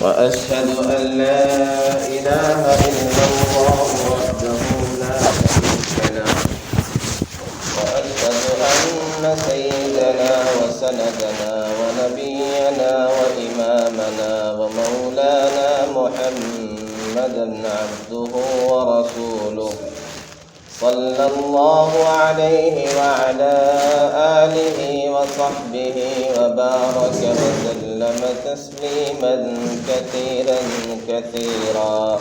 وأشهد أن لا إله إلا الله وحده لا شريك له وأشهد أن سيدنا وسندنا ونبينا وإمامنا ومولانا محمدا عبده ورسوله صلى الله عليه وعلى آله وصحبه وبارك وسلم تسليما كثيرا كثيرا.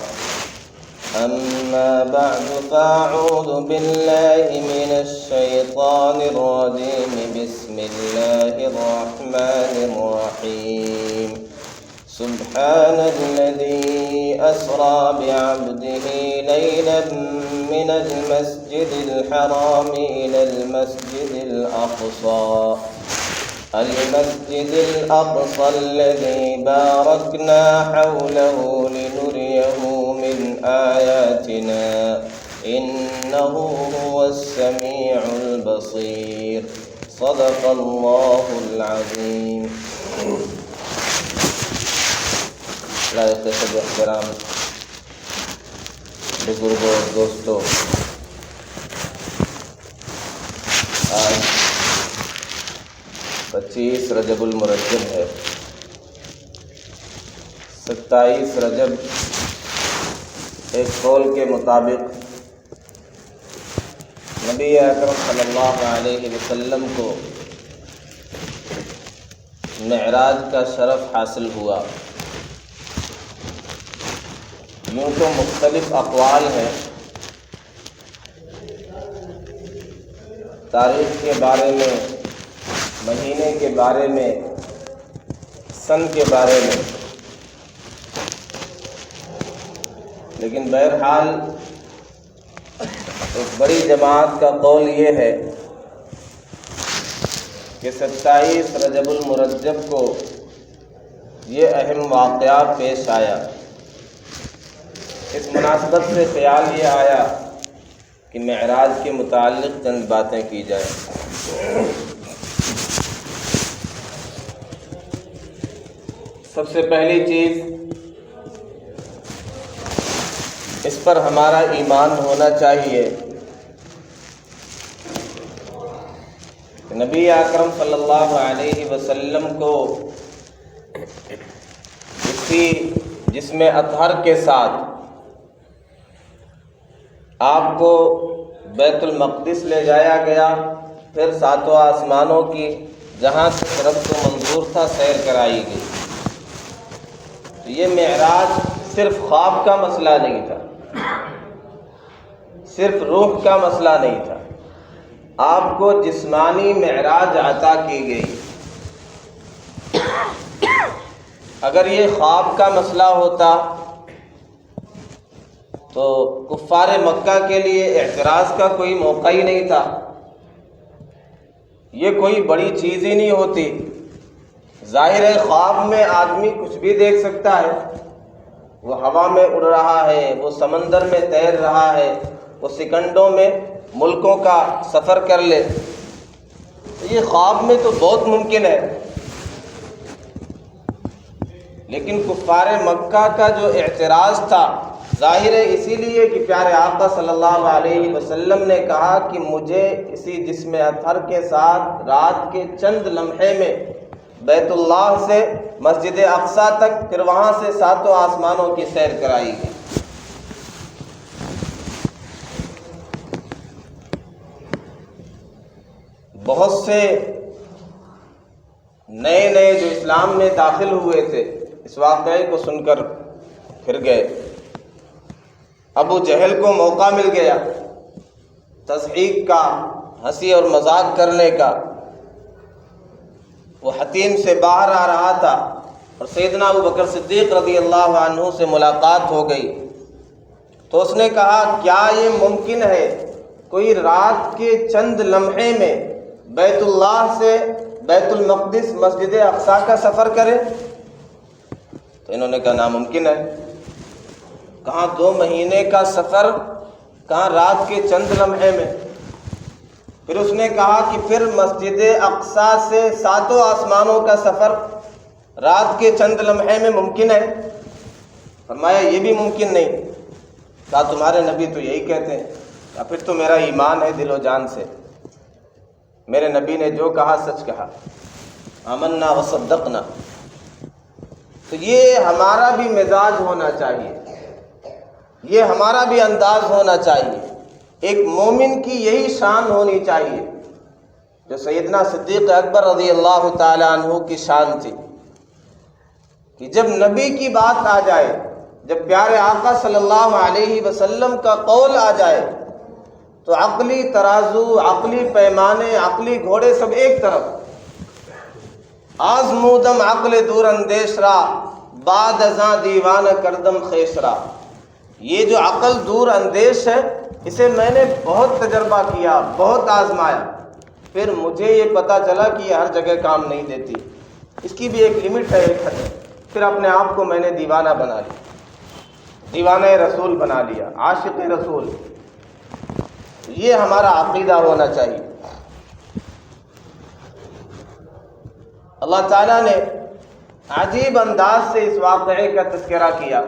أما بعد فأعوذ بالله من الشيطان الرجيم. بسم الله الرحمن الرحيم. سبحان الذي أسرى بعبده ليلا من المسجد الحرام إلى المسجد الأقصى الذي باركنا حوله لنريه من آياتنا إنه هو السميع البصير. صدق الله العظيم. لائق صدر احترام بزرگوں اور دوستوں، آج 25 رجب المرجب ہے. 27 رجب ایک قول کے مطابق نبی اکرم صلی اللہ علیہ وسلم کو معراج کا شرف حاصل ہوا. یوں تو مختلف اقوال ہیں تاریخ کے بارے میں، مہینے کے بارے میں، سن کے بارے میں، لیکن بہرحال ایک بڑی جماعت کا قول یہ ہے کہ 27 رجب المرجب کو یہ اہم واقعہ پیش آیا. اس مناسبت سے خیال یہ آیا کہ معراج کے متعلق چند باتیں کی جائیں. سب سے پہلی چیز، اس پر ہمارا ایمان ہونا چاہیے کہ نبی اکرم صلی اللہ علیہ وسلم کو اسی جسم اطہر کے ساتھ آپ کو بیت المقدس لے جایا گیا، پھر 7 آسمانوں کی جہاں تک رب کو منظور تھا سیر کرائی گئی. تو یہ معراج صرف خواب کا مسئلہ نہیں تھا، صرف روح کا مسئلہ نہیں تھا، آپ کو جسمانی معراج عطا کی گئی. اگر یہ خواب کا مسئلہ ہوتا تو کفار مکہ کے لیے اعتراض کا کوئی موقع ہی نہیں تھا، یہ کوئی بڑی چیز ہی نہیں ہوتی. ظاہر ہے خواب میں آدمی کچھ بھی دیکھ سکتا ہے، وہ ہوا میں اڑ رہا ہے، وہ سمندر میں تیر رہا ہے، وہ سیکنڈوں میں ملکوں کا سفر کر لے. یہ خواب میں تو بہت ممکن ہے، لیکن کفار مکہ کا جو اعتراض تھا ظاہر ہے اسی لیے کہ پیارے آقا صلی اللہ علیہ وسلم نے کہا کہ مجھے اسی جسم اطہر کے ساتھ رات کے چند لمحے میں بیت اللہ سے مسجد اقصیٰ تک، پھر وہاں سے 7 آسمانوں کی سیر کرائی گئی. بہت سے نئے جو اسلام میں داخل ہوئے تھے اس واقعے کو سن کر پھر گئے. ابو جہل کو موقع مل گیا تضحیک کا، ہنسی اور مذاق کرنے کا. وہ حتیم سے باہر آ رہا تھا اور سیدنا ابو بکر صدیق رضی اللہ عنہ سے ملاقات ہو گئی تو اس نے کہا کیا یہ ممکن ہے کوئی رات کے چند لمحے میں بیت اللہ سے بیت المقدس مسجد اقصیٰ کا سفر کرے؟ تو انہوں نے کہا ناممکن ہے. کہاں 2 مہینے کا سفر، کہاں رات کے چند لمحے میں. پھر اس نے کہا کہ پھر مسجد اقصیٰ سے 7 آسمانوں کا سفر. رات کے چند لمحے میں ممکن ہے؟ فرمایا یہ بھی ممکن نہیں۔ کہا تمہارے نبی تو یہی کہتے ہیں۔ کہا پھر تو میرا ایمان ہے دل و جان سے، میرے نبی نے جو کہا سچ کہا، آمنا وصدقنا۔ تو یہ ہمارا بھی مزاج ہونا چاہیے، یہ ہمارا بھی انداز ہونا چاہیے۔ ایک مومن کی یہی شان ہونی چاہیے جو سیدنا صدیق اکبر رضی اللہ تعالی عنہ کی شان تھی، کہ جب نبی کی بات آ جائے، جب پیارے آقا صلی اللہ علیہ وسلم کا قول آ جائے تو عقلی ترازو، عقلی پیمانے، عقلی گھوڑے سب ایک طرف۔ آزمودم عقل دور اندیش را، بعد ازاں دیوانہ کردم خیش را۔ یہ جو عقل دور اندیش ہے اسے میں نے بہت تجربہ کیا، بہت آزمایا، پھر مجھے یہ پتہ چلا کہ یہ ہر جگہ کام نہیں دیتی، اس کی بھی ایک لمٹ ہے، ایک حد ہے۔ پھر اپنے آپ کو میں نے دیوانہ بنا لیا، دیوانہ رسول بنا لیا، عاشق رسول۔ یہ ہمارا عقیدہ ہونا چاہیے۔ اللہ تعالیٰ نے عجیب انداز سے اس واقعے کا تذکرہ کیا۔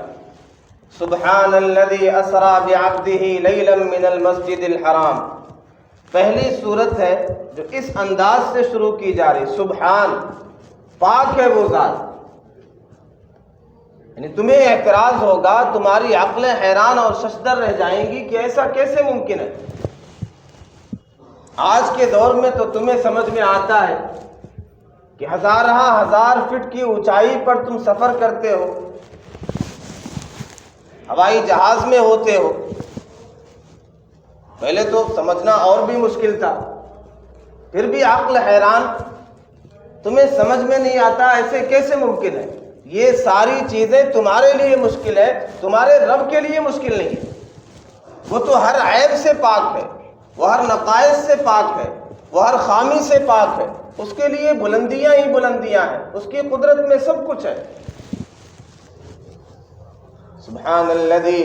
سبحان الذی اسری بعبدہ لیلا من المسجد الحرام، پہلی صورت ہے جو اس انداز سے شروع کی جا رہی، سبحان، پاک ہے وہ ذات۔ یعنی تمہیں اعتراض ہوگا، تمہاری عقلیں حیران اور ششدر رہ جائیں گی کہ ایسا کیسے ممکن ہے۔ آج کے دور میں تو تمہیں سمجھ میں آتا ہے کہ ہزار فٹ کی اونچائی پر تم سفر کرتے ہو، ہوائی جہاز میں ہوتے ہو۔ پہلے تو سمجھنا اور بھی مشکل تھا، پھر بھی عقل حیران، تمہیں سمجھ میں نہیں آتا ایسے کیسے ممکن ہے۔ یہ ساری چیزیں تمہارے لیے مشکل ہے، تمہارے رب کے لیے مشکل نہیں ہے۔ وہ تو ہر عیب سے پاک ہے، وہ ہر نقائص سے پاک ہے، وہ ہر خامی سے پاک ہے، اس کے لیے بلندیاں ہی بلندیاں ہیں، اس کی قدرت میں سب کچھ ہے۔ سبحان الذی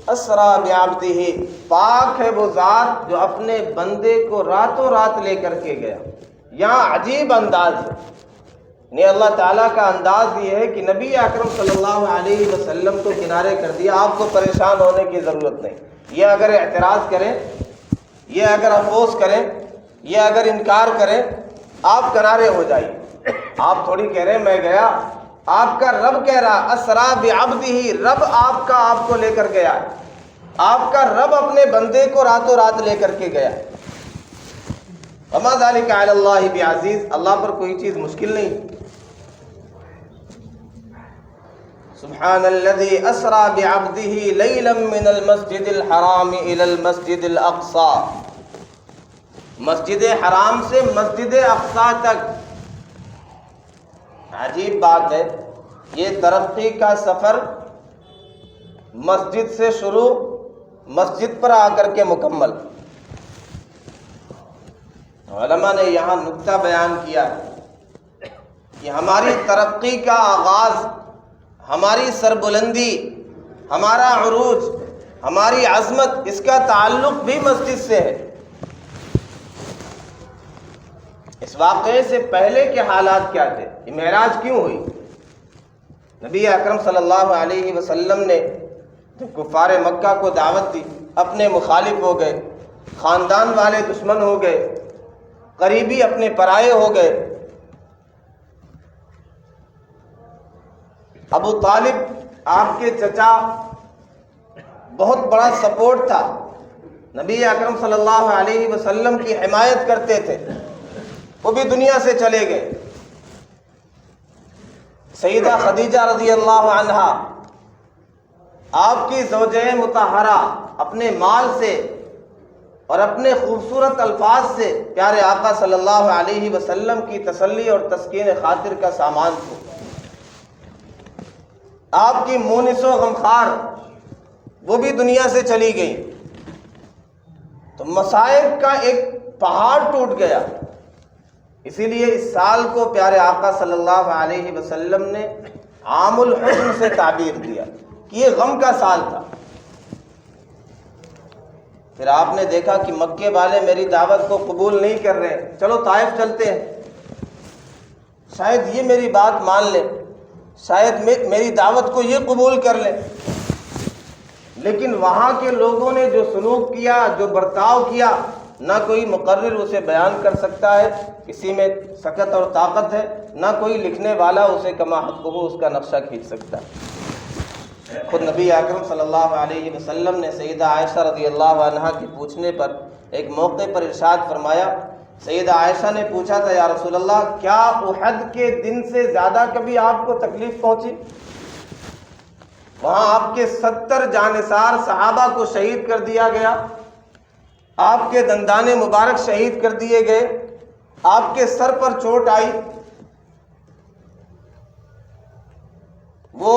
اسری بعبدہ، پاک ہے وہ ذات جو اپنے بندے کو راتوں رات لے کر کے گیا۔ یہاں عجیب انداز ہے، یعنی اللہ تعالیٰ کا انداز یہ ہے کہ نبی اکرم صلی اللہ علیہ وسلم کو کنارے کر دیا، آپ کو پریشان ہونے کی ضرورت نہیں۔ یہ اگر اعتراض کریں، یہ اگر افسوس کریں، یہ اگر انکار کریں، آپ کنارے ہو جائیے۔ آپ تھوڑی کہہ رہے ہیں میں گیا، آپ کا رب کہہ رہا اسری بعبدہ، رب آپ کا آپ کو لے کر گیا ہے، آپ کا رب اپنے بندے کو راتوں رات لے کر کے گیا۔ وما ذلک علی اللہ بعزیز، اللہ پر کوئی چیز مشکل نہیں۔ سبحان الذی اسری بعبدہ لیلا من المسجد الحرام الی المسجد الاقصی، مسجد حرام سے مسجد اقصی تک۔ عجیب بات ہے، یہ ترقی کا سفر مسجد سے شروع، مسجد پر آ کر کے مکمل۔ علماء نے یہاں نکتہ بیان کیا کہ ہماری ترقی کا آغاز، ہماری سربلندی، ہمارا عروج، ہماری عظمت، اس کا تعلق بھی مسجد سے ہے۔ اس واقعے سے پہلے کے حالات کیا تھے؟ یہ معراج کیوں ہوئی؟ نبی اکرم صلی اللہ علیہ وسلم نے جب کفار مکہ کو دعوت دی، اپنے مخالف ہو گئے، خاندان والے دشمن ہو گئے، قریبی اپنے پرائے ہو گئے۔ ابو طالب آپ کے چچا بہت بڑا سپورٹ تھا، نبی اکرم صلی اللہ علیہ وسلم کی حمایت کرتے تھے، وہ بھی دنیا سے چلے گئے۔ سیدہ خدیجہ رضی اللہ عنہا، آپ کی زوجہ مطہرہ، اپنے مال سے اور اپنے خوبصورت الفاظ سے پیارے آقا صلی اللہ علیہ وسلم کی تسلی اور تسکین خاطر کا سامان تھے۔ آپ کی مونس و غمخوار، وہ بھی دنیا سے چلی گئی، تو مصائب کا ایک پہاڑ ٹوٹ گیا۔ اسی لیے اس سال کو پیارے آقا صلی اللہ علیہ وسلم نے عام الحزن سے تعبیر کیا کہ یہ غم کا سال تھا۔ پھر آپ نے دیکھا کہ مکے والے میری دعوت کو قبول نہیں کر رہے، چلو طائف چلتے ہیں۔ شاید یہ میری بات مان لیں، شاید میری دعوت کو یہ قبول کر لیں۔ لیکن وہاں کے لوگوں نے جو سلوک کیا، جو برتاؤ کیا، نہ کوئی مقرر اسے بیان کر سکتا ہے، کسی میں سکت اور طاقت ہے، نہ کوئی لکھنے والا اسے کما حقہ اس کا نقشہ کھینچ سکتا ہے۔ خود نبی اکرم صلی اللہ علیہ وسلم نے سیدہ عائشہ رضی اللہ عنہا کے پوچھنے پر ایک موقع پر ارشاد فرمایا، سیدہ عائشہ نے پوچھا تھا، یا رسول اللہ کیا احد کے دن سے زیادہ کبھی آپ کو تکلیف پہنچی؟ وہاں آپ کے 70 جانثار صحابہ کو شہید کر دیا گیا، آپ کے دندان مبارک شہید کر دیے گئے، آپ کے سر پر چوٹ آئی، وہ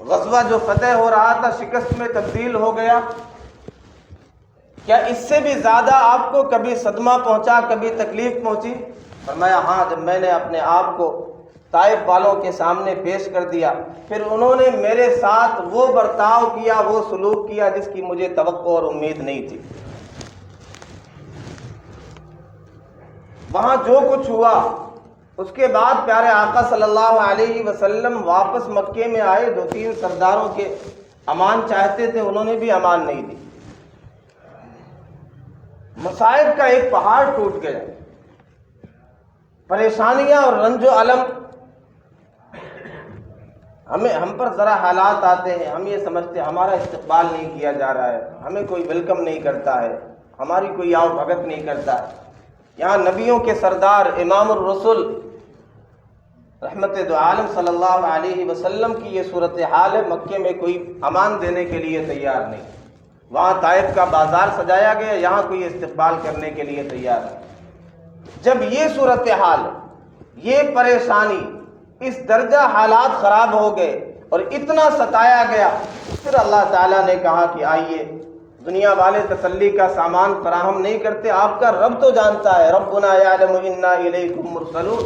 غزوہ جو فتح ہو رہا تھا شکست میں تبدیل ہو گیا، کیا اس سے بھی زیادہ آپ کو کبھی صدمہ پہنچا، کبھی تکلیف پہنچی؟ فرمایا ہاں، جب میں نے اپنے آپ کو طائف والوں کے سامنے پیش کر دیا، پھر انہوں نے میرے ساتھ وہ برتاؤ کیا، وہ سلوک کیا جس کی مجھے توقع اور امید نہیں تھی۔ وہاں جو کچھ ہوا اس کے بعد پیارے آقا صلی اللہ علیہ وسلم واپس مکے میں آئے، 2-3 سرداروں کے امان چاہتے تھے، انہوں نے بھی امان نہیں دی۔ مصائب کا ایک پہاڑ ٹوٹ گیا، پریشانیاں اور رنج و الم، ہم پر ذرا حالات آتے ہیں، ہم یہ سمجھتے ہیں ہمارا استقبال نہیں کیا جا رہا ہے، ہمیں کوئی ویلکم نہیں کرتا ہے، ہماری کوئی آؤ بھگت نہیں کرتا ہے۔ یہاں نبیوں کے سردار امام الرسل رحمت دو عالم صلی اللہ علیہ وسلم کی یہ صورتحال ہے، مکے میں کوئی امان دینے کے لیے تیار نہیں، وہاں طائف کا بازار سجایا گیا، یہاں کوئی استقبال کرنے کے لیے تیار نہیں۔ جب یہ صورتحال، یہ پریشانی، اس درجہ حالات خراب ہو گئے اور اتنا ستایا گیا، پھر اللہ تعالیٰ نے کہا کہ آئیے، دنیا والے تسلی کا سامان فراہم نہیں کرتے، آپ کا رب تو جانتا ہے، ربنا یعلم انا الیکم مرسلون،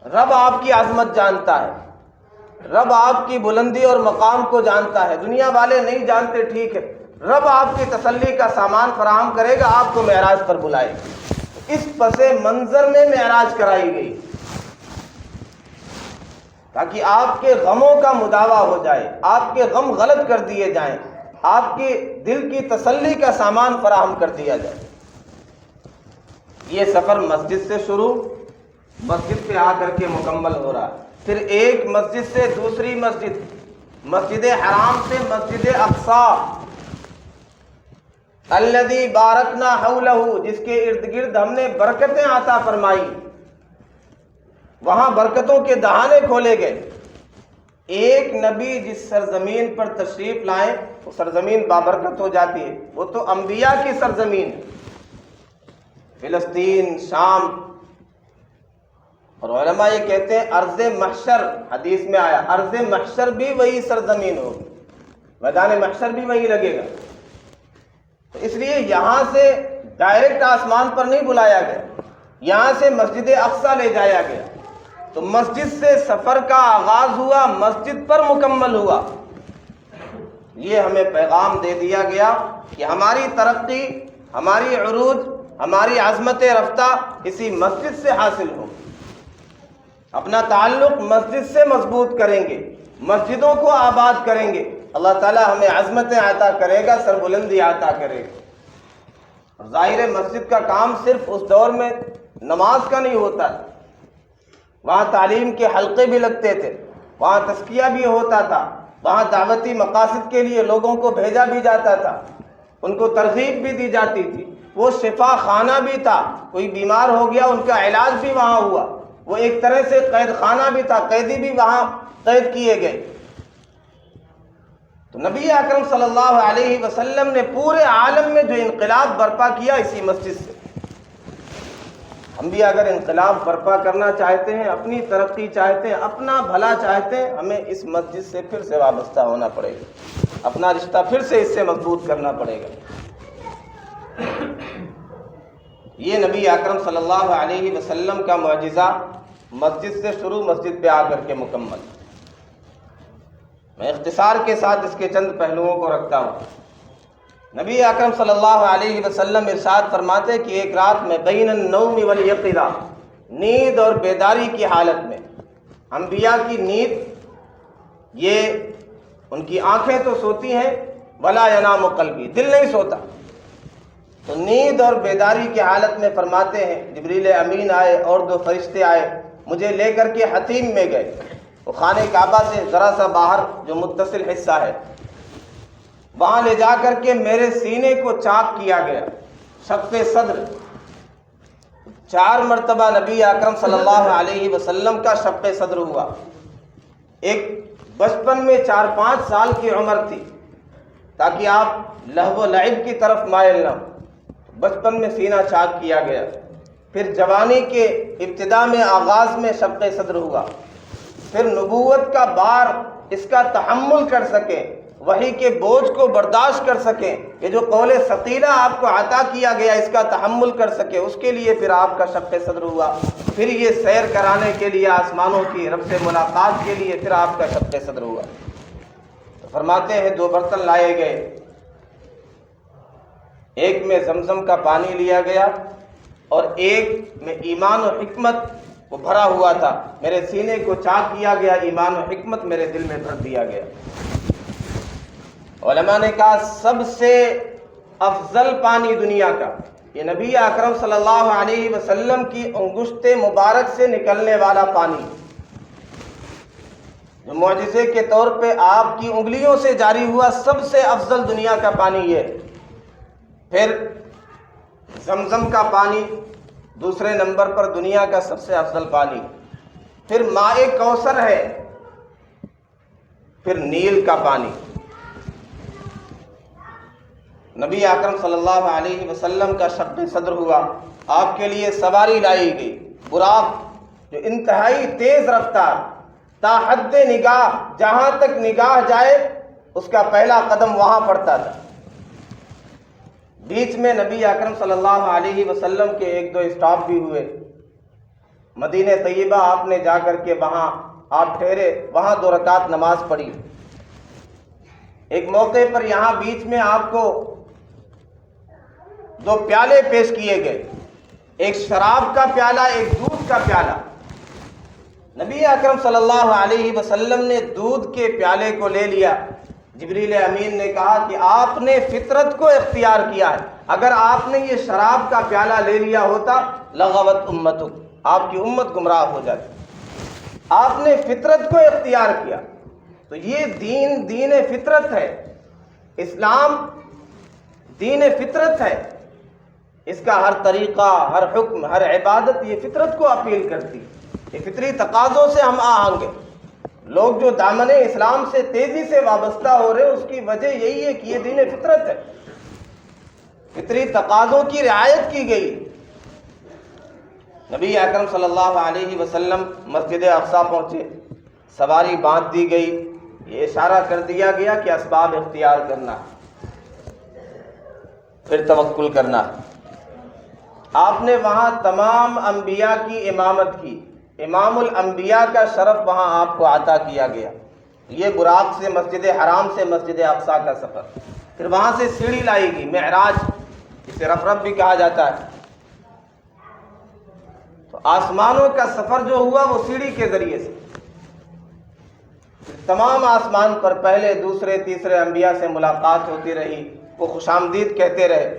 رب آپ کی عظمت جانتا ہے، رب آپ کی بلندی اور مقام کو جانتا ہے، دنیا والے نہیں جانتے، ٹھیک ہے، رب آپ کی تسلی کا سامان فراہم کرے گا، آپ کو معراج پر بلائے گا۔ اس پس منظر میں معراج کرائی گئی تاکہ آپ کے غموں کا مداوع ہو جائے، آپ کے غم غلط کر دیے جائیں، آپ کے دل کی تسلی کا سامان فراہم کر دیا جائے۔ یہ سفر مسجد سے شروع، مسجد پہ آ کر کے مکمل ہو رہا، پھر ایک مسجد سے دوسری مسجد، مسجد حرام سے مسجد اقصی، الذی بارکنا حولہ، جس کے ارد گرد ہم نے برکتیں عطا فرمائی، وہاں برکتوں کے دہانے کھولے گئے۔ ایک نبی جس سرزمین پر تشریف لائیں وہ سرزمین بابرکت ہو جاتی ہے، وہ تو انبیاء کی سرزمین ہے، فلسطین، شام، اور علماء یہ کہتے ہیں ارض محشر، حدیث میں آیا ارض محشر بھی وہی سرزمین ہوگی، میدان محشر بھی وہی لگے گا، تو اس لیے یہاں سے ڈائریکٹ آسمان پر نہیں بلایا گیا، یہاں سے مسجد اقصی لے جایا گیا، تو مسجد سے سفر کا آغاز ہوا، مسجد پر مکمل ہوا۔ یہ ہمیں پیغام دے دیا گیا کہ ہماری ترقی، ہماری عروج، ہماری عظمت رفتہ اسی مسجد سے حاصل ہو۔ اپنا تعلق مسجد سے مضبوط کریں گے، مسجدوں کو آباد کریں گے، اللہ تعالیٰ ہمیں عظمتیں عطا کرے گا، سربلندی عطا کرے گا۔ اور ظاہر مسجد کا کام صرف اس دور میں نماز کا نہیں ہوتا، وہاں تعلیم کے حلقے بھی لگتے تھے، وہاں تزکیہ بھی ہوتا تھا، وہاں دعوتی مقاصد کے لیے لوگوں کو بھیجا بھی جاتا تھا، ان کو ترغیب بھی دی جاتی تھی، وہ شفا خانہ بھی تھا، کوئی بیمار ہو گیا ان کا علاج بھی وہاں ہوا، وہ ایک طرح سے قید خانہ بھی تھا، قیدی بھی وہاں قید کیے گئے۔ تو نبی اکرم صلی اللہ علیہ وسلم نے پورے عالم میں جو انقلاب برپا کیا اسی مسجد سے۔ ہم بھی اگر انقلاب برپا کرنا چاہتے ہیں، اپنی ترقی چاہتے ہیں، اپنا بھلا چاہتے ہیں، ہمیں اس مسجد سے پھر سے وابستہ ہونا پڑے گا، اپنا رشتہ پھر سے اس سے مضبوط کرنا پڑے گا۔ یہ نبی اکرم صلی اللہ علیہ وسلم کا معجزہ، مسجد سے شروع، مسجد پہ آ کر کے مکمل۔ میں اختصار کے ساتھ اس کے چند پہلوؤں کو رکھتا ہوں۔ نبی اکرم صلی اللہ علیہ وسلم ارشاد فرماتے کہ ایک رات میں بین النوم والیقظہ، نیند اور بیداری کی حالت میں. انبیاء کی نیند، یہ ان کی آنکھیں تو سوتی ہیں، ولا ینام قلبی، دل نہیں سوتا. تو نیند اور بیداری کی حالت میں فرماتے ہیں جبریل امین آئے اور 2 فرشتے آئے، مجھے لے کر کے حتیم میں گئے. وہ خانہ کعبہ سے ذرا سا باہر جو متصل حصہ ہے، وہاں لے جا کر کے میرے سینے کو چاک کیا گیا، شق صدر. 4 مرتبہ نبی اکرم صلی اللہ علیہ وسلم کا شق صدر ہوا. ایک بچپن میں 4-5 سال کی عمر تھی، تاکہ آپ لہو و لعب کی طرف مائل نہ ہوں. بچپن میں سینہ چاک کیا گیا. پھر جوانی کے ابتدا میں آغاز میں شق صدر ہوا. پھر نبوت کا بار اس کا تحمل کر سکیں، وحی کے بوجھ کو برداشت کر سکیں، یہ جو قول ثقیلہ آپ کو عطا کیا گیا اس کا تحمل کر سکے، اس کے لیے پھر آپ کا شق صدر ہوا. پھر یہ سیر کرانے کے لیے آسمانوں کی رب سے ملاقات کے لیے پھر آپ کا شق صدر ہوا. تو فرماتے ہیں 2 برتن لائے گئے، ایک میں زمزم کا پانی لیا گیا اور ایک میں ایمان و حکمت وہ بھرا ہوا تھا. میرے سینے کو چاک کیا گیا، ایمان و حکمت میرے دل میں بھر دیا گیا. علماء نے کہا سب سے افضل پانی دنیا کا یہ نبی اکرم صلی اللہ علیہ وسلم کی انگشت مبارک سے نکلنے والا پانی، جو معجزے کے طور پہ آپ کی انگلیوں سے جاری ہوا، سب سے افضل دنیا کا پانی یہ. پھر زمزم کا پانی دوسرے نمبر پر دنیا کا سب سے افضل پانی. پھر ماء کوثر ہے، پھر نیل کا پانی. نبی اکرم صلی اللہ علیہ وسلم کا شق صدر ہوا. آپ کے لیے سواری لائی گئی، براق جو انتہائی تیز رفتار، تا حد نگاہ، جہاں تک نگاہ جائے اس کا پہلا قدم وہاں پڑتا تھا. بیچ میں نبی اکرم صلی اللہ علیہ وسلم کے 1-2 اسٹاپ بھی ہوئے. مدینہ طیبہ آپ نے جا کر کے وہاں آپ ٹھہرے، وہاں 2 رکعت نماز پڑھی. ایک موقع پر یہاں بیچ میں آپ کو 2 پیالے پیش کیے گئے، ایک شراب کا پیالہ، ایک دودھ کا پیالہ. نبی اکرم صلی اللہ علیہ وسلم نے دودھ کے پیالے کو لے لیا. جبریل امین نے کہا کہ آپ نے فطرت کو اختیار کیا ہے، اگر آپ نے یہ شراب کا پیالہ لے لیا ہوتا لغوت امتک، آپ کی امت گمراہ ہو جاتی. آپ نے فطرت کو اختیار کیا. تو یہ دین فطرت ہے. اسلام دین فطرت ہے. اس کا ہر طریقہ، ہر حکم، ہر عبادت یہ فطرت کو اپیل کرتی ہے. یہ فطری تقاضوں سے ہم آہنگ ہیں. لوگ جو دامن اسلام سے تیزی سے وابستہ ہو رہے ہیں اس کی وجہ یہی ہے کہ یہ دین فطرت ہے، فطری تقاضوں کی رعایت کی گئی. نبی اکرم صلی اللہ علیہ وسلم مسجد اقصی پہنچے، سواری باندھ دی گئی، یہ اشارہ کر دیا گیا کہ اسباب اختیار کرنا، پھر توکل کرنا. آپ نے وہاں تمام انبیاء کی امامت کی، امام الانبیاء کا شرف وہاں آپ کو عطا کیا گیا. یہ براق سے مسجد حرام سے مسجد اقصی کا سفر. پھر وہاں سے سیڑھی لائی گئی، معراج جسے رفرف بھی کہا جاتا ہے. تو آسمانوں کا سفر جو ہوا وہ سیڑھی کے ذریعے سے. تمام آسمان پر پہلے، دوسرے، تیسرے انبیاء سے ملاقات ہوتی رہی، وہ خوش آمدید کہتے رہے.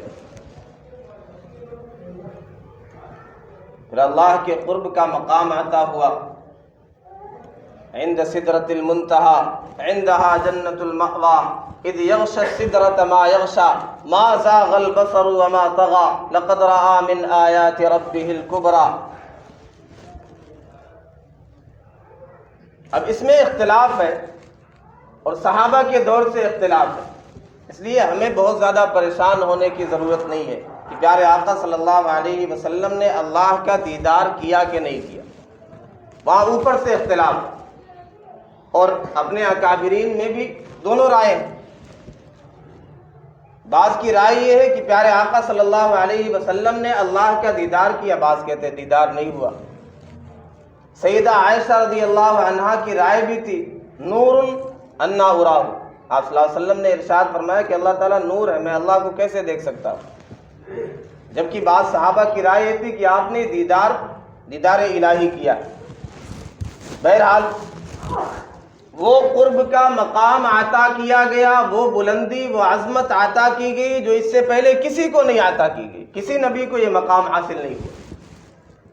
پھر اللہ کے قرب کا مقام عطا ہوا. عند سدرۃ المنتہى عندها جنۃ المأوى اذ یغشى السدرۃ ما یغشى ما زاغ البصر وما طغى لقد رأى من آیات ربه الکبریٰ. اب اس میں اختلاف ہے اور صحابہ کے دور سے اختلاف ہے، اس لیے ہمیں بہت زیادہ پریشان ہونے کی ضرورت نہیں ہے کہ پیارے آقا صلی اللہ علیہ وسلم نے اللہ کا دیدار کیا کہ نہیں کیا. وہاں اوپر سے اختلاف ہے اور اپنے اکابرین میں بھی دونوں رائے ہیں. بعض کی رائے یہ ہے کہ پیارے آقا صلی اللہ علیہ وسلم نے اللہ کا دیدار کیا، بعض کہتے ہیں دیدار نہیں ہوا. سیدہ عائشہ رضی اللہ عنہا کی رائے بھی تھی نور انا اراہ. آپ صلی اللہ علیہ وسلم نے ارشاد فرمایا کہ اللہ تعالیٰ نور ہے، میں اللہ کو کیسے دیکھ سکتا ہوں. جبکہ بعض صحابہ کی رائے یہ تھی کہ آپ نے دیدار دیدار الہی کیا۔ بہرحال وہ قرب کا مقام عطا کیا گیا، وہ بلندی، وہ عظمت عطا کی گئی جو اس سے پہلے کسی کو نہیں عطا کی گئی۔ کسی نبی کو یہ مقام حاصل نہیں ہوا،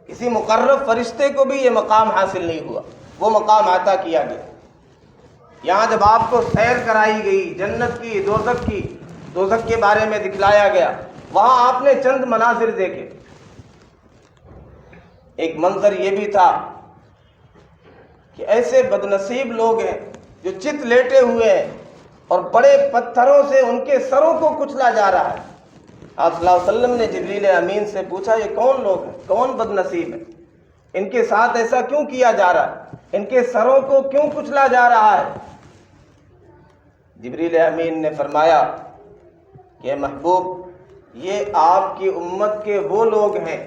کسی مقرب فرشتے کو بھی یہ مقام حاصل نہیں ہوا، وہ مقام عطا کیا گیا۔ یہاں جب آپ کو سیر کرائی گئی جنت کی، دوزخ کی، دوزخ کے بارے میں دکھلایا گیا، وہاں آپ نے چند مناظر دیکھے۔ ایک منظر یہ بھی تھا کہ ایسے بدنصیب لوگ ہیں جو چت لیٹے ہوئے ہیں اور بڑے پتھروں سے ان کے سروں کو کچلا جا رہا ہے۔ آپ صلی اللہ علیہ وسلم نے جبریل امین سے پوچھا یہ کون لوگ ہیں، کون بدنصیب ہیں، ان کے ساتھ ایسا کیوں کیا جا رہا ہے، ان کے سروں کو کیوں کچلا جا رہا ہے؟ جبریل امین نے فرمایا کہ محبوب یہ آپ کی امت کے وہ لوگ ہیں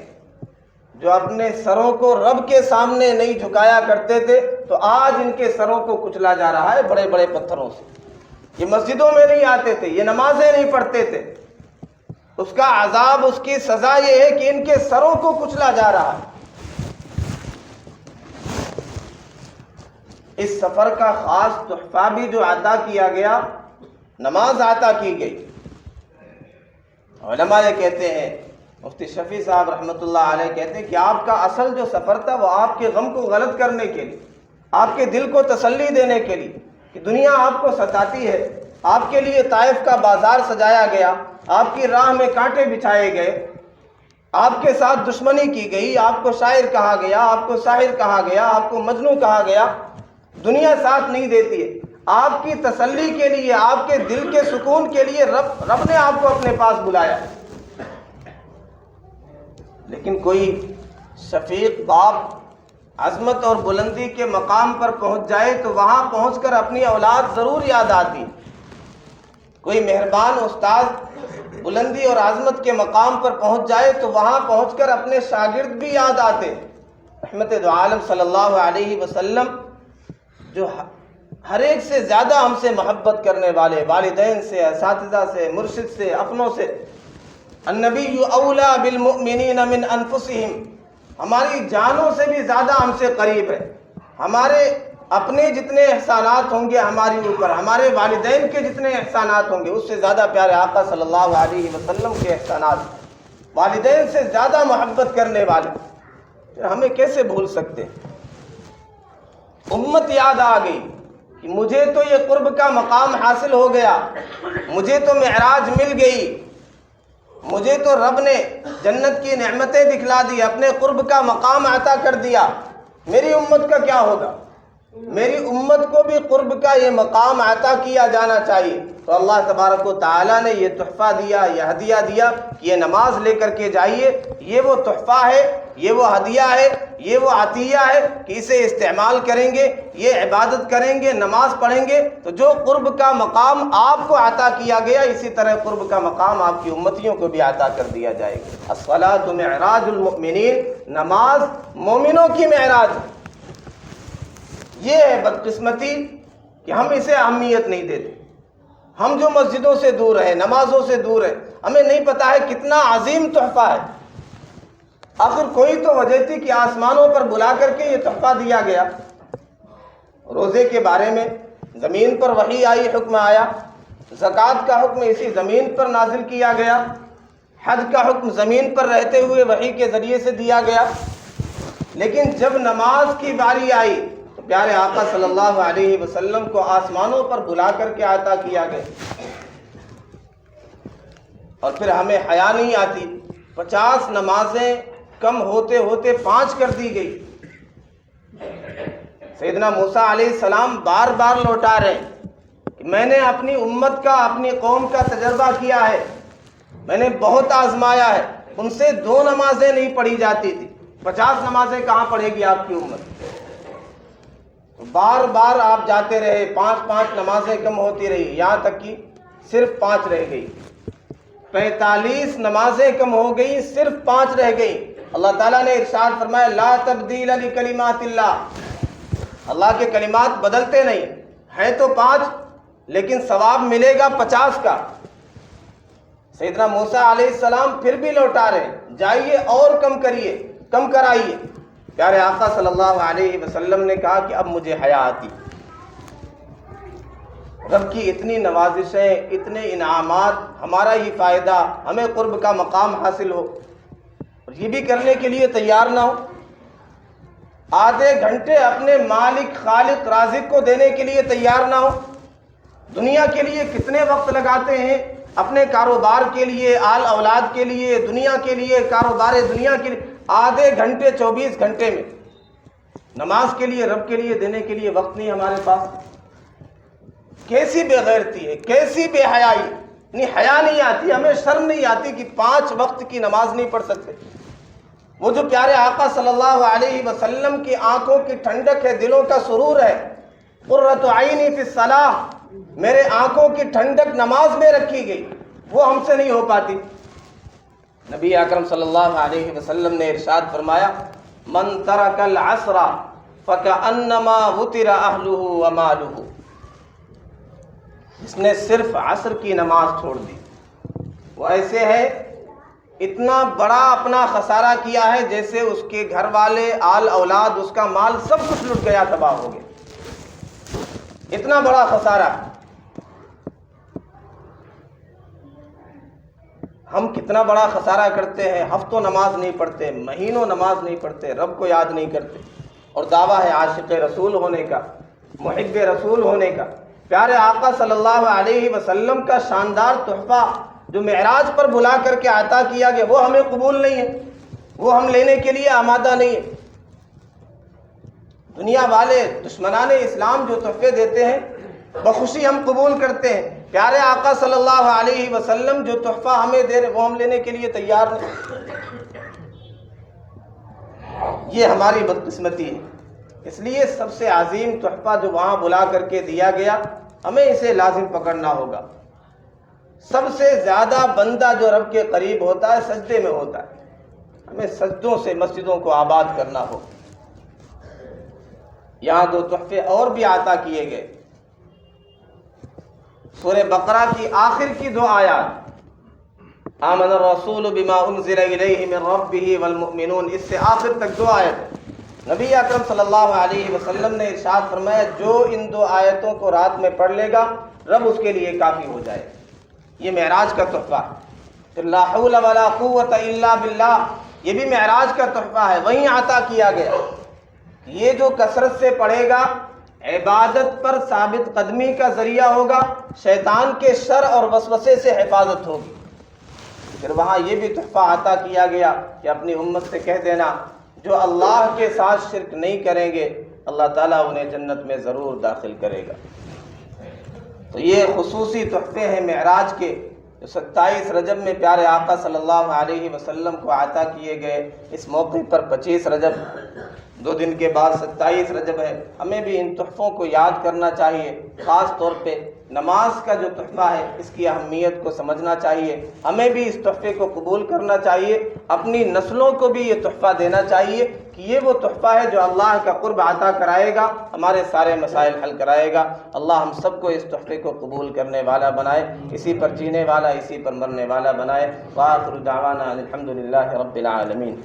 جو اپنے سروں کو رب کے سامنے نہیں جھکایا کرتے تھے، تو آج ان کے سروں کو کچلا جا رہا ہے بڑے بڑے پتھروں سے۔ یہ مسجدوں میں نہیں آتے تھے، یہ نمازیں نہیں پڑھتے تھے، اس کا عذاب، اس کی سزا یہ ہے کہ ان کے سروں کو کچلا جا رہا ہے۔ اس سفر کا خاص تحفہ بھی جو عطا کیا گیا، نماز عطا کی گئی۔ علماء یہ کہتے ہیں، مفتی شفیع صاحب رحمۃ اللہ علیہ کہتے ہیں کہ آپ کا اصل جو سفر تھا وہ آپ کے غم کو غلط کرنے کے لیے، آپ کے دل کو تسلی دینے کے لیے کہ دنیا آپ کو ستاتی ہے، آپ کے لیے طائف کا بازار سجایا گیا، آپ کی راہ میں کانٹے بچھائے گئے، آپ کے ساتھ دشمنی کی گئی، آپ کو شاعر کہا گیا، آپ کو ساحر کہا گیا، آپ کو مجنوں کہا گیا، دنیا ساتھ نہیں دیتی ہے۔ آپ کی تسلی کے لیے، آپ کے دل کے سکون کے لیے رب نے آپ کو اپنے پاس بلایا۔ لیکن کوئی شفیق باپ عظمت اور بلندی کے مقام پر پہنچ جائے تو وہاں پہنچ کر اپنی اولاد ضرور یاد آتی۔ کوئی مہربان استاد بلندی اور عظمت کے مقام پر پہنچ جائے تو وہاں پہنچ کر اپنے شاگرد بھی یاد آتے۔ رحمت دو عالم صلی اللہ علیہ وسلم جو ہر ایک سے زیادہ ہم سے محبت کرنے والے، والدین سے، اساتذہ سے، مرشد سے، اپنوں سے، النبی اولا بالمؤمنین من انفسہم، ہماری جانوں سے بھی زیادہ ہم سے قریب ہے۔ ہمارے اپنے جتنے احسانات ہوں گے ہماری اوپر، ہمارے والدین کے جتنے احسانات ہوں گے اس سے زیادہ پیارے آقا صلی اللہ علیہ وسلم کے احسانات، والدین سے زیادہ محبت کرنے والے، پھر ہمیں کیسے بھول سکتے؟ امت یاد آ گئی کہ مجھے تو یہ قرب کا مقام حاصل ہو گیا، مجھے تو معراج مل گئی، مجھے تو رب نے جنت کی نعمتیں دکھلا دی، اپنے قرب کا مقام عطا کر دیا، میری امت کا کیا ہوگا؟ میری امت کو بھی قرب کا یہ مقام عطا کیا جانا چاہیے۔ تو اللہ تبارک و تعالیٰ نے یہ تحفہ دیا، یہ ہدیہ دیا کہ یہ نماز لے کر کے جائیے، یہ وہ تحفہ ہے، یہ وہ ہدیہ ہے، یہ وہ عطیہ ہے کہ اسے استعمال کریں گے، یہ عبادت کریں گے، نماز پڑھیں گے تو جو قرب کا مقام آپ کو عطا کیا گیا اسی طرح قرب کا مقام آپ کی امتیوں کو بھی عطا کر دیا جائے گا۔ الصلاۃ معراج المؤمنین، نماز مومنوں کی معراج۔ یہ ہے بدقسمتی کہ ہم اسے اہمیت نہیں دیتے۔ ہم جو مسجدوں سے دور ہیں، نمازوں سے دور ہیں، ہمیں نہیں پتا ہے کتنا عظیم تحفہ ہے۔ آخر کوئی تو وجہ تھی کہ آسمانوں پر بلا کر کے یہ تحفہ دیا گیا۔ روزے کے بارے میں زمین پر وحی آئی، حکم آیا، زکوٰۃ کا حکم اسی زمین پر نازل کیا گیا، حج کا حکم زمین پر رہتے ہوئے وحی کے ذریعے سے دیا گیا۔ لیکن جب نماز کی باری آئی تو پیارے آقا صلی اللہ علیہ وسلم کو آسمانوں پر بلا کر کے عطا کیا گیا۔ اور پھر ہمیں حیا نہیں آتی، 50 نمازیں کم ہوتے ہوتے 5 کر دی گئی۔ سیدنا موسیٰ علیہ السلام بار بار لوٹا رہے ہیں کہ میں نے اپنی امت کا، اپنی قوم کا تجربہ کیا ہے، میں نے بہت آزمایا ہے، ان سے 2 نمازیں نہیں پڑھی جاتی تھی، 50 نمازیں کہاں پڑھے گی آپ کی امت؟ بار بار آپ جاتے رہے، 5 نمازیں کم ہوتی رہی، یہاں تک کہ صرف 5 رہ گئی، 45 نمازیں کم ہو گئی، صرف 5 رہ گئی۔ اللہ تعالیٰ نے ارشاد فرمایا لا تبدیل لکلمات اللہ، اللہ کے کلمات بدلتے نہیں ہیں، تو 5 لیکن ثواب ملے گا 50 کا۔ سیدنا موسیٰ علیہ السلام پھر بھی لوٹا رہے، جائیے اور کم کریے، کم کرائیے۔ پیارے آقا صلی اللہ علیہ وسلم نے کہا کہ اب مجھے حیا آتی. رب کی اتنی نوازشیں، اتنے انعامات، ہمارا ہی فائدہ، ہمیں قرب کا مقام حاصل ہو اور یہ بھی کرنے کے لیے تیار نہ ہو. آدھے گھنٹے اپنے مالک خالق رازق کو دینے کے لیے تیار نہ ہو. دنیا کے لیے کتنے وقت لگاتے ہیں، اپنے کاروبار کے لیے، آل اولاد کے لیے، دنیا کے لیے، کاروبار دنیا کے لیے آدھے گھنٹے 24 گھنٹے میں نماز کے لیے، رب کے لیے دینے کے لیے وقت نہیں ہمارے پاس. کیسی بے غیرتی ہے، کیسی بے حیائی. نہیں، حیا نہیں آتی، ہمیں شرم نہیں آتی کہ 5 وقت کی نماز نہیں پڑھ سکتے. وہ جو پیارے آقا صلی اللہ علیہ وسلم کی آنکھوں کی ٹھنڈک ہے، دلوں کا سرور ہے، قرۃ عینی فی الصلاۃ، میرے آنکھوں کی ٹھنڈک نماز میں رکھی گئی، وہ ہم سے نہیں ہو پاتی. نبی اکرم صلی اللہ علیہ وسلم نے ارشاد فرمایا، من ترک العصر فکأنما وطر اہلہ ومالہ، جس نے صرف عصر کی نماز چھوڑ دی وہ ایسے ہے اتنا بڑا اپنا خسارہ کیا ہے جیسے اس کے گھر والے، آل اولاد، اس کا مال سب کچھ لٹ گیا، تباہ ہو گیا. اتنا بڑا خسارہ. ہم کتنا بڑا خسارہ کرتے ہیں، ہفتوں نماز نہیں پڑھتے، مہینوں نماز نہیں پڑھتے، رب کو یاد نہیں کرتے، اور دعویٰ ہے عاشق رسول ہونے کا، محب رسول ہونے کا. پیارے آقا صلی اللہ علیہ وسلم کا شاندار تحفہ جو معراج پر بلا کر کے عطا کیا گیا وہ ہمیں قبول نہیں ہے، وہ ہم لینے کے لیے آمادہ نہیں ہے. دنیا والے دشمنان اسلام جو تحفے دیتے ہیں بخوشی ہم قبول کرتے ہیں. پیارے آقا صلی اللہ علیہ وسلم جو تحفہ ہمیں دے رہے وہ ہم لینے کے لیے تیار نہیں. یہ ہماری بدقسمتی ہے. اس لیے سب سے عظیم تحفہ جو وہاں بلا کر کے دیا گیا ہمیں اسے لازم پکڑنا ہوگا. سب سے زیادہ بندہ جو رب کے قریب ہوتا ہے سجدے میں ہوتا ہے. ہمیں سجدوں سے مسجدوں کو آباد کرنا ہو. یہاں 2 تحفے اور بھی عطا کیے گئے. سورہ بقرہ کی آخر کی 2 آیات، آمن الرسول بما انزل الیہ من ربہ والمؤمنون، اس سے آخر تک 2 آیت. نبی اکرم صلی اللہ علیہ وسلم نے ارشاد فرمایا جو ان 2 آیتوں کو رات میں پڑھ لے گا رب اس کے لیے کافی ہو جائے. یہ معراج کا تحفہ ہے. پھر لا حول ولا قوت الا باللہ، یہ بھی معراج کا تحفہ ہے، وہیں عطا کیا گیا. یہ جو کثرت سے پڑھے گا عبادت پر ثابت قدمی کا ذریعہ ہوگا، شیطان کے شر اور وسوسے سے حفاظت ہوگی. پھر وہاں یہ بھی تحفہ عطا کیا گیا کہ اپنی امت سے کہہ دینا جو اللہ کے ساتھ شرک نہیں کریں گے اللہ تعالیٰ انہیں جنت میں ضرور داخل کرے گا. تو یہ خصوصی تحفے ہیں معراج کے جو 27 رجب میں پیارے آقا صلی اللہ علیہ وسلم کو عطا کیے گئے. اس موقع پر 25 رجب 2 دن کے بعد 27 رجب ہے. ہمیں بھی ان تحفوں کو یاد کرنا چاہیے. خاص طور پہ نماز کا جو تحفہ ہے اس کی اہمیت کو سمجھنا چاہیے. ہمیں بھی اس تحفے کو قبول کرنا چاہیے. اپنی نسلوں کو بھی یہ تحفہ دینا چاہیے کہ یہ وہ تحفہ ہے جو اللہ کا قرب عطا کرائے گا، ہمارے سارے مسائل حل کرائے گا. اللہ ہم سب کو اس تحفے کو قبول کرنے والا بنائے، اسی پر جینے والا، اسی پر مرنے والا بنائے. وآخر دعوانا الحمدللہ رب العالمین.